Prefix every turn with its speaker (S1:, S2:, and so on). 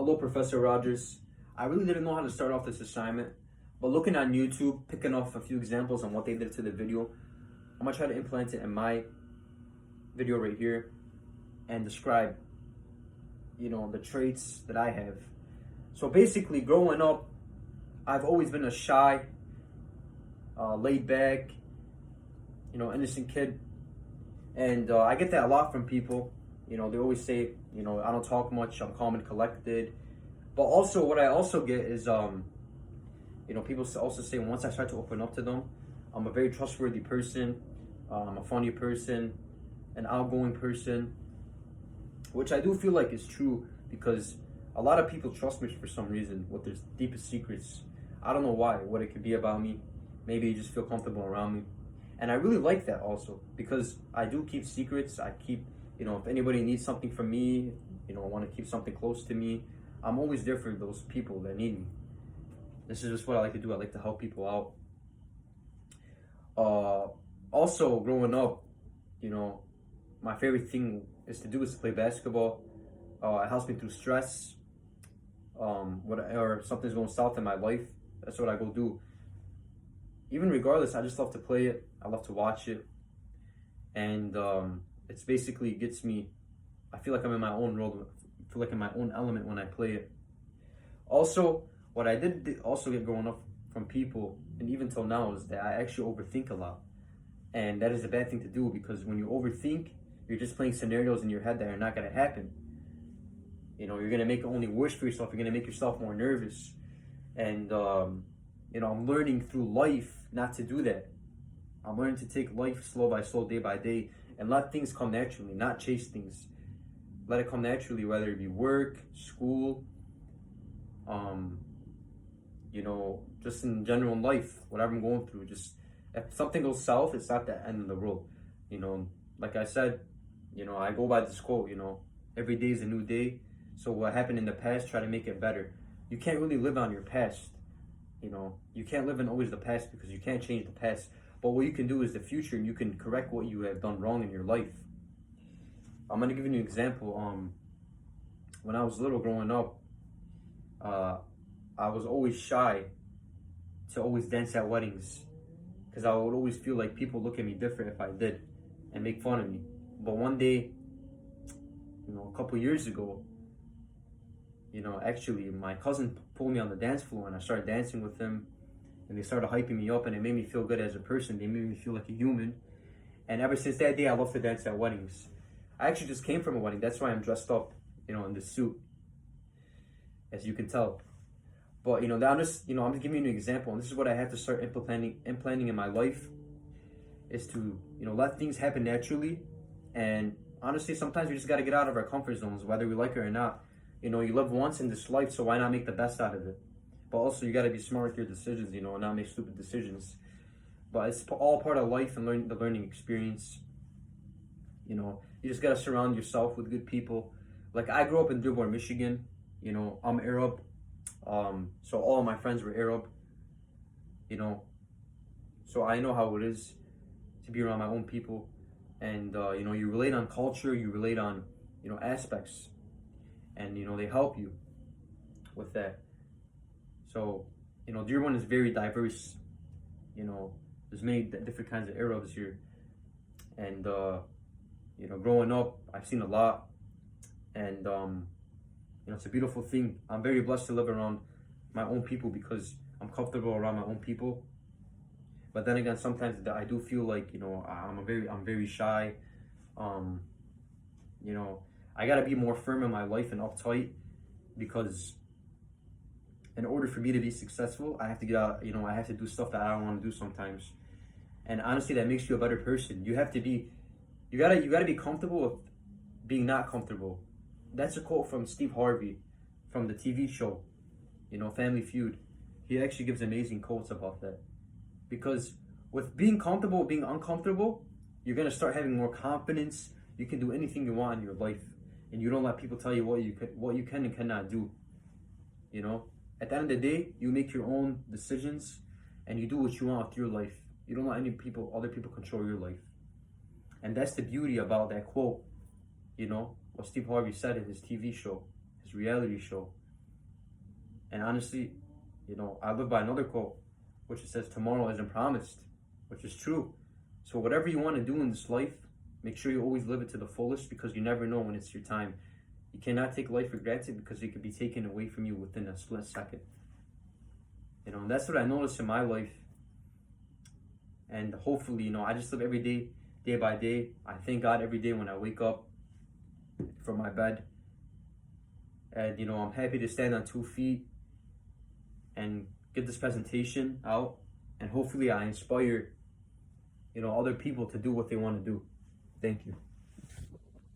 S1: Hello, Professor Rogers. I really didn't know how to start off this assignment, but looking on YouTube, picking off a few examples on what they did to the video, I'm gonna try to implement it in my video right here and describe, the traits that I have. So basically, growing up, I've always been a shy, laid back, innocent kid, and I get that a lot from people. They always say, I don't talk much, I'm calm and collected. But also, what I also get is, people also say once I start to open up to them, I'm a very trustworthy person, I'm a funny person, an outgoing person, which I do feel like is true because a lot of people trust me for some reason with their deepest secrets. I don't know why, what it could be about me. Maybe you just feel comfortable around me. And I really like that also because I do keep secrets. I keep, if anybody needs something from me, want to keep something close to me, I'm always there for those people that need me. This is just what I like to do. I like to help people out. Also, growing up, my favorite thing is to play basketball. It helps me through stress. Or something's going south in my life, that's what I go do. Even regardless, I just love to play it. I love to watch it, and it's basically gets me. I feel like I'm in my own world. I feel like in my own element when I play it. Also, what I did also get growing up from people, and even till now, is that I actually overthink a lot, and that is a bad thing to do because when you overthink, you're just playing scenarios in your head that are not going to happen. You're going to make it only worse for yourself. You're going to make yourself more nervous. And, I'm learning through life not to do that. I'm learning to take life slow by slow, day by day, and let things come naturally, not chase things. Let it come naturally, whether it be work, school, just in general in life, whatever I'm going through. Just if something goes south, it's not the end of the world. Like I said, I go by this quote, every day is a new day. So what happened in the past, try to make it better. You can't really live on your past. You can't live in always the past because you can't change the past. But what you can do is the future, and you can correct what you have done wrong in your life. I'm gonna give you an example. When I was little, growing up, I was always shy to always dance at weddings because I would always feel like people look at me different if I did and make fun of me. But one day, a couple years ago, actually my cousin pulled me on the dance floor and I started dancing with him, and they started hyping me up, and it made me feel good as a person. They made me feel like a human. And ever since that day, I love to dance at weddings. I actually just came from a wedding. That's why I'm dressed up, in this suit, as you can tell. But I'm just giving you an example, and this is what I have to start implementing in my life, is to let things happen naturally. And honestly, sometimes we just got to get out of our comfort zones, whether we like it or not. You live once in this life, so why not make the best out of it? But also, you got to be smart with your decisions, and not make stupid decisions. But it's all part of life and the learning experience. You just got to surround yourself with good people. Like, I grew up in Dearborn, Michigan. I'm Arab. So all of my friends were Arab. So I know how it is to be around my own people. And, you relate on culture, you relate on, aspects. And, they help you with that. So, Dearborn is very diverse. There's many different kinds of Arabs here. And, growing up, I've seen a lot. And, it's a beautiful thing. I'm very blessed to live around my own people because I'm comfortable around my own people. But then again, sometimes I do feel like, I'm very shy. I gotta be more firm in my life and uptight because in order for me to be successful, I have to get out, I have to do stuff that I don't want to do sometimes. And honestly, that makes you a better person. You gotta be comfortable with being not comfortable. That's a quote from Steve Harvey from the TV show, Family Feud. He actually gives amazing quotes about that. Because with being comfortable, being uncomfortable, you're gonna start having more confidence. You can do anything you want in your life, and you don't let people tell you what you can and cannot do. At the end of the day, you make your own decisions, and you do what you want with your life. You don't let other people control your life. And that's the beauty about that quote, what Steve Harvey said in his TV show, his reality show. And honestly, you know, I live by another quote, which says tomorrow isn't promised, which is true. So whatever you want to do in this life, make sure you always live it to the fullest, because you never know when it's your time. You cannot take life for granted, because it could be taken away from you within a split second. You know, and that's what I noticed in my life. And hopefully, you know, I just live every day, day by day. I thank God every day when I wake up from my bed. And, you know, I'm happy to stand on 2 feet and get this presentation out. And hopefully I inspire, you know, other people to do what they want to do. Thank you.